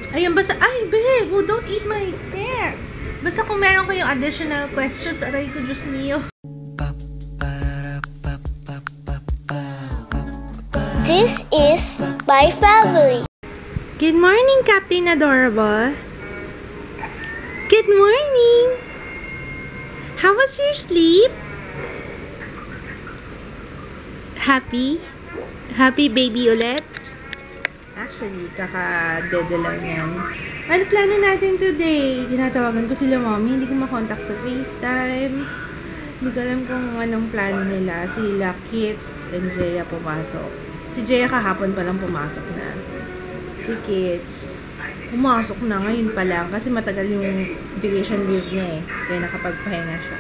Ayan, basta, ay, babe, oh, don't eat my hair. Basta kung meron ko yung additional questions, aray ko, Diyos mio. This is my family. Good morning, Captain Adorable. Good morning. How was your sleep? Happy? Happy baby ulit? Actually, kaka-dede lang yan. Ano plano natin today? Tinatawagan ko sila mommy, hindi ko makontak sa FaceTime. Hindi ko alam kung anong plano nila. Sila Kits and Jaya pumasok. Si Jaya kahapon pa lang pumasok na. Si Kits, pumasok na ngayon pa lang kasi matagal yung vacation leave niya eh. Kaya nakapagpahinga siya.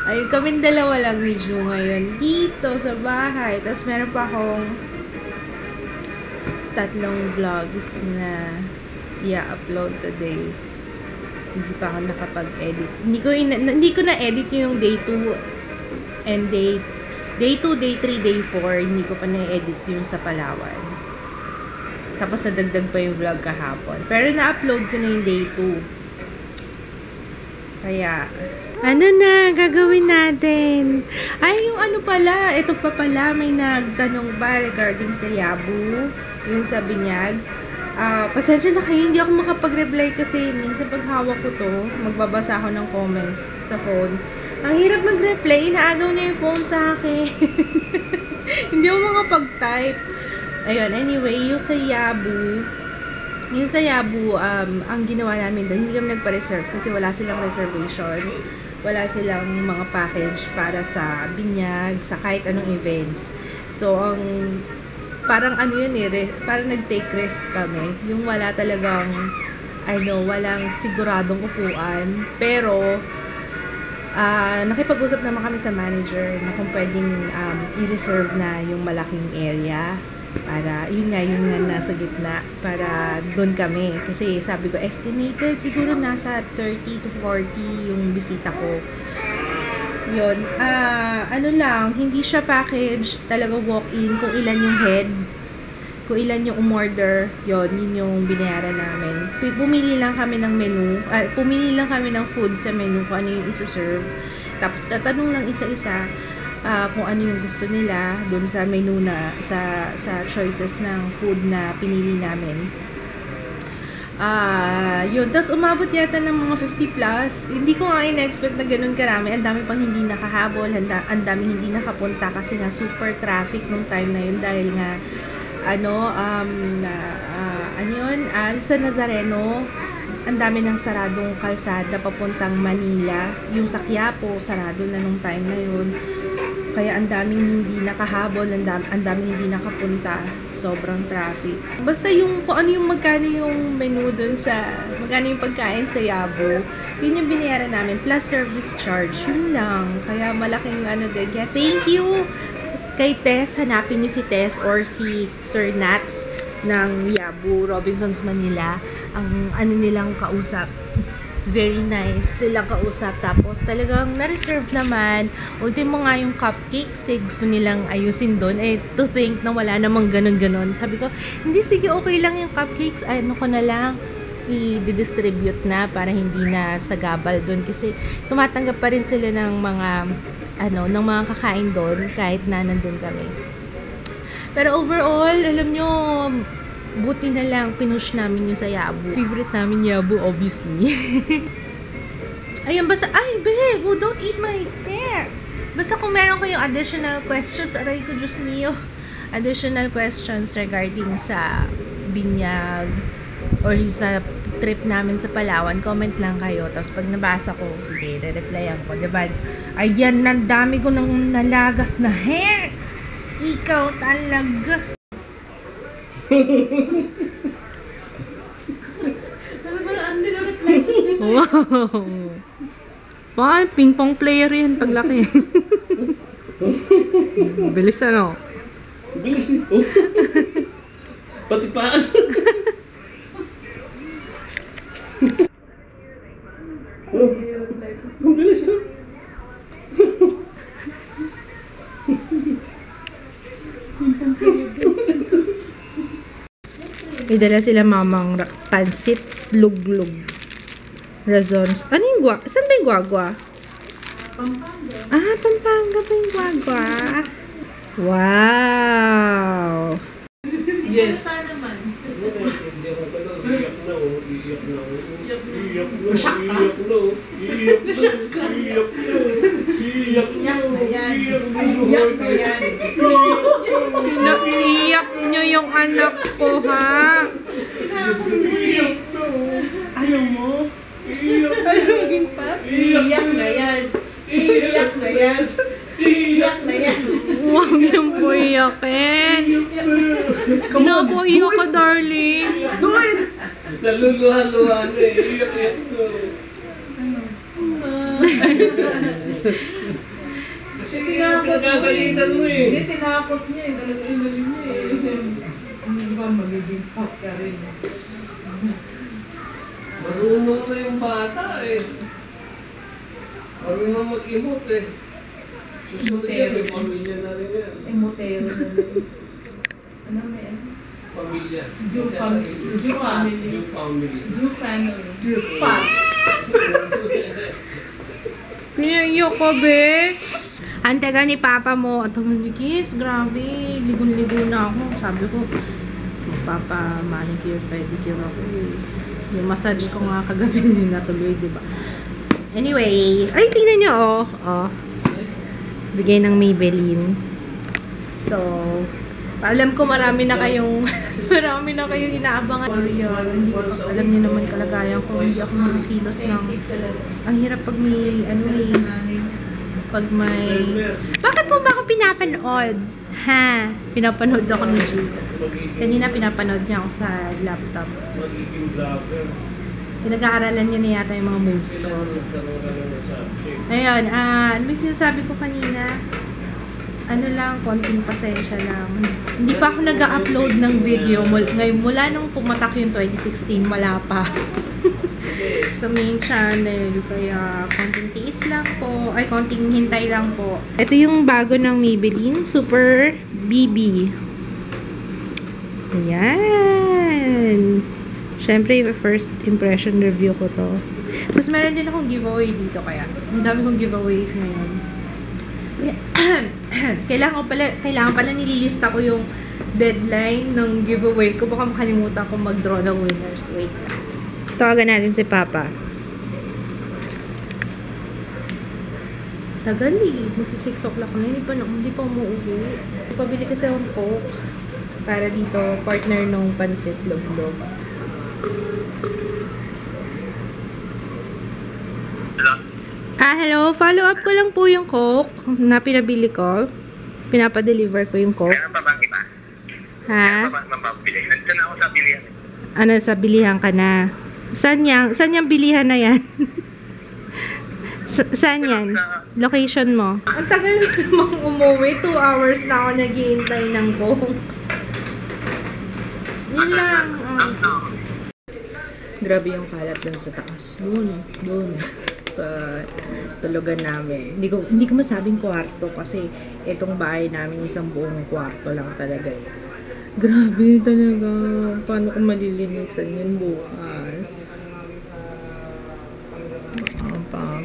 Ayun, kaming dalawa lang ni Ju ngayon dito sa bahay. Tapos meron pa akong 3 vlogs na i-upload today. Hindi pa ako nakapag-edit. Hindi ko na-edit yung day 2 and day 2, day 3, day 4. Hindi ko pa na-edit yung sa Palawan. Tapos nadagdag pa yung vlog kahapon. Pero na-upload ko na yung day 2. Kaya ano na gagawin natin? Ay, yung ano pala, ito pa pala, may nagtanong ba regarding sa Yabu, yung sa Binyag. Pasensya na kayo, hindi ako makapag-reply kasi minsan pag hawak ko to, magbabasa ako ng comments sa phone. Ang hirap mag-reply, inaagaw niya yung phone sa akin. Hindi ako makapag-type. Ayun, anyway, yung sa Yabu, ang ginawa namin doon, hindi kami nagpa-reserve kasi wala silang reservation. Wala silang mga package para sa binyag, sa kahit anong events. So, parang ano yun eh, parang nag-take risk kami. Yung wala talagang, walang siguradong upuan. Pero, nakipag-usap naman kami sa manager na kung pwedeng i-reserve na yung malaking area. Para, yun nga nasa gitna, para doon kami. Kasi sabi ko, estimated, siguro nasa 30 to 40 yung bisita ko. Yun, hindi siya package, talaga walk-in, kung ilan yung head, kung ilan yung umorder, yun yung binayaran namin. Pumili lang kami ng menu, pumili lang kami ng food sa menu, kung ano yung isa-serve. Tapos tatanong lang isa-isa, kung ano yung gusto nila doon sa menu na sa choices ng food na pinili namin. Yun. Tapos umabot yata ng mga 50 plus. Hindi ko nga in-expect na ganun karami. Ang dami pang hindi nakahabol, ang dami hindi nakapunta kasi nga super traffic nung time na yun dahil nga sa Nazareno, ang dami ng saradong kalsada papuntang Manila. Yung sa Quiapo, sarado na nung time na yun. Kaya ang daming hindi nakahabol, ang daming hindi nakapunta. Sobrang traffic. Basta kung ano yung magkano yung menu dun magkano yung pagkain sa Yabu, yun yung binayaran namin. Plus service charge. Yun lang. Kaya malaking din. Kaya thank you kay Tess. Hanapin niyo si Tess or si Sir Nats ng Yabu, Robinsons Manila. Ang nilang kausap. Very nice silang kausap. Tapos talagang na-reserve naman. Ultimo nga yung cupcakes, gusto nilang ayusin doon. To think na wala namang ganun-ganon. Sabi ko, hindi, sige, okay lang yung cupcakes. Ko na lang i-distribute na para hindi na sagabal doon. Kasi tumatanggap pa rin sila ng mga ng mga kakain doon kahit na nandun kami. Pero overall, alam nyo, buti na lang pinush namin yung sa Yabu. Favorite namin Yabu, obviously. Ayan, basta, ay, babe, oh, don't eat my hair. Basta kung meron ko yung additional questions, aray ko, Diyos mio. Additional questions regarding sa binyag or sa trip namin sa Palawan, comment lang kayo. Tapos pag nabasa ko, sige, re-replyan ko. Diba? Ayan, nandami ko ng nalagas na hair. Ikaw talaga. Wow. Wow, ping-pong player yan paglaki. Bilis Bilis ito. Pati paan. Bilis ito. May dala sila mamang pansit, luglug. Razons. Ano yung guagua? Saan ba yung guagua? Pampanga. Ah, Pampanga ba yung guagua? Wow! Yes. Iyak nyo yung anak ko, ha? Ayaw mo? Ayogin pa? Iyak na yan. Iyak na yan. Iyak na yan. Huwag niyong po iyakin. Pinapoiyak ka, darling. Do it! Naluluha-luha na eh. Iyak-iyak ko. Kasi pinagagalitan mo eh. Hindi, tinakot niya eh. Talagang galing niya eh. Hindi ba magiging pop ka rin? Marunong na yung bata eh. Marunong mag-emote eh. Susunod yan, may pamilya na rin yan. Emotero na rin. Ano may ano? Pamilya. Jew family. Jew family. Jew family. Jew family. Pop. Pinayo ko, be. Antega ni Papa mo. At ang kids, grabe. Ligon-ligo na ako. Sabi ko, Papa, manicure, pedicure ako eh. Yung massage ko nga kagabi din natuloy, diba? Anyway, ay, tingnan nyo, oh. Oh. Bigay ng Maybelline. So, alam ko marami na kayong inaabangan. Hindi ko, alam niyo naman kalagayan ko. Hindi ako makakilos ng... Ang hirap pag may, ano eh, pag may... Bakit mo ba ako pinapanood? Ha? Pinapanood ako ni Jude. Kanina pinapanood niya ako sa laptop. Magiging vlogger. Pinag-aaralan niya na yata yung mga moves ko. Ayun, ano yung sinasabi ko kanina? Ano lang, konting pasensya lang. Hindi pa ako nag-upload ng video. Ngayon, mula nung pumatak yung 2016, wala pa. Sa main channel. Kaya, konting tiis lang po. Ay, konting hintay lang po. Ito yung bago ng Maybelline. Super BB. Ayan. Siyempre, first impression review ko to. Mas meron din akong giveaway dito kaya. Ang dami kong giveaways ngayon. Kailangan pala nililista ko yung deadline ng giveaway ko. Baka makalimutan ko mag-draw ng winners. Wait. Tawagan natin si Papa. Tagal eh. Magsi 6 o'clock na. Hindi pa umuuwi. Pabili kasi akong Coke. Para dito, partner nung pansit log-log. Hello. Follow up ko lang po yung Coke na pinabili ko. Pinapa-deliver ko yung Coke. Meron pa bang iba? Ha? Meron pa bang mabili? Nandito na ako sa bilihan. Ano, sa bilihan ka na? Saan yung bilihan na yan? Saan yan? Location mo? Ang tagal mo namang umuwi. 2 hours na ako naghihintay ng Coke. Yun lang. Grabe yung kalat lang sa taas. Doon. Sa tulugan namin. Hindi ko masabing kwarto kasi itong bahay namin isang buong kwarto lang talaga. Grabe talaga. Paano ko malilinisan yun bukas?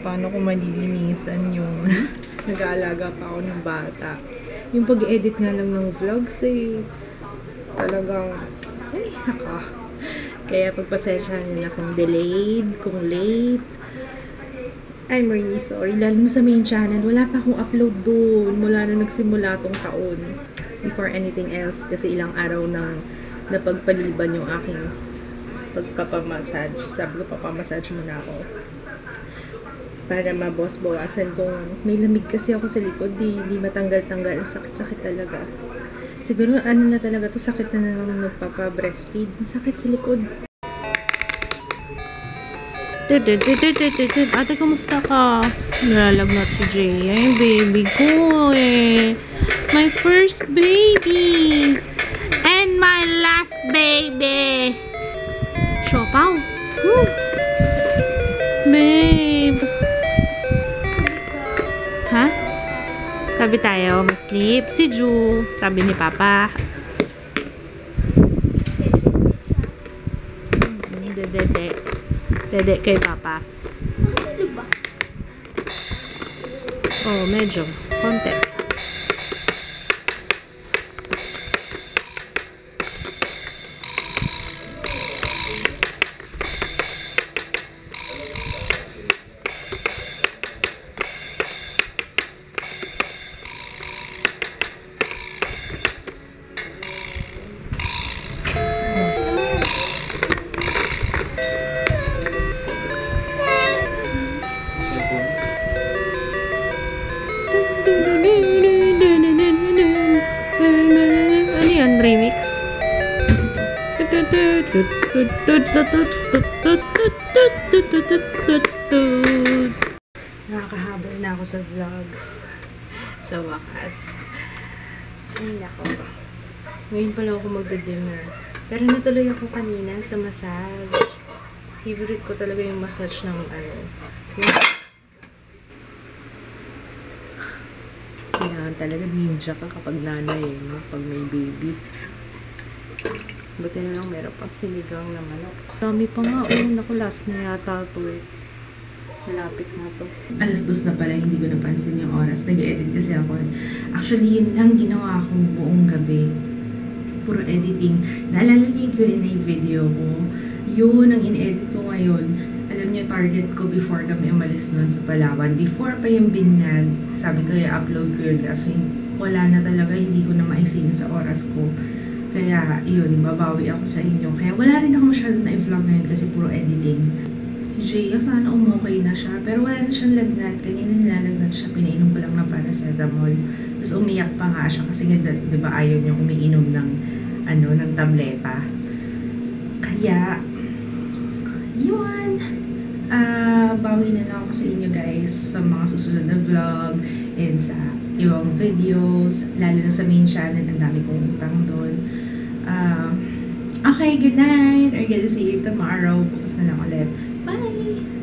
Paano ko malilinisan yun? Nag-aalaga pa ako ng bata. Yung pag-edit nga lang ng vlogs talagang kaya pagpasensyahan nyo na kung delayed, kung late. I'm really sorry. Lalo sa main channel, wala pa akong upload doon mula na nagsimula tong taon. Before anything else, kasi ilang araw nang napagpaliban yung aking pagpapamassage. Sabi ko, papamassage muna ako. Para mabawasan tong may lamig kasi ako sa likod. Di matanggal-tanggal. Sakit-sakit talaga. Siguro, na talaga to, sakit na nang nagpapa-breastfeed. Sakit sa likod. Ate, kumusta ka? Nalalagnat si Jay. Ay, baby ko eh. My first baby. And my last baby. Siopaw. Woo. Babe. Ha? Tabi tayo. Sleep. Si Ju. Tabi ni Papa. Dede, kay Papa. Nakatulog ba? Oh, medyo. Konti. Ano yan? Remix? Nakakahabol na ako sa vlogs. Sa wakas. Ay, nako. Ngayon pala ako magda-dinner. Pero natuloy ako kanina sa massage. Favorite ko talaga yung massage ng kailangan talaga ninja ka kapag nanay, no? Pag may baby. Buti na lang meron pang sinigang na manok. Dami pa nga. Naku, last na yata ito eh. Malapit na to. 2:00 na pala, hindi ko napansin yung oras. Nag-edit kasi ako. Actually, yun lang ginawa akong buong gabi. Puro editing. Naalala niyo yung Q&A video ko? Yun ang in-edit ko ngayon. Alam niyo, target ko before kami umalis nun sa Palawan. Before pa yung binyag, sabi ko i-upload ko yun. Kaso wala na talaga, hindi ko na maisingit sa oras ko. Kaya, yun, babawi ako sa inyo. Kaya wala rin ako masyadong na-vlog ngayon kasi puro editing. Si Jaya, sana umokay na siya. Pero wala na siyang lagnat. Kanina nilalagnat siya, pinainom ko lang ng paracetamol. Tapos umiyak pa nga siya kasi nga, di ba ayaw niya umiinom ng, ng tableta. Kaya, yun. Bawi na lang ako sa inyo guys sa mga susunod na vlog and sa ibang videos, lalo na sa main channel, ang dami kong utang doon. Okay, good night. I'm gonna see you tomorrow. Bukas na lang ulit. Bye!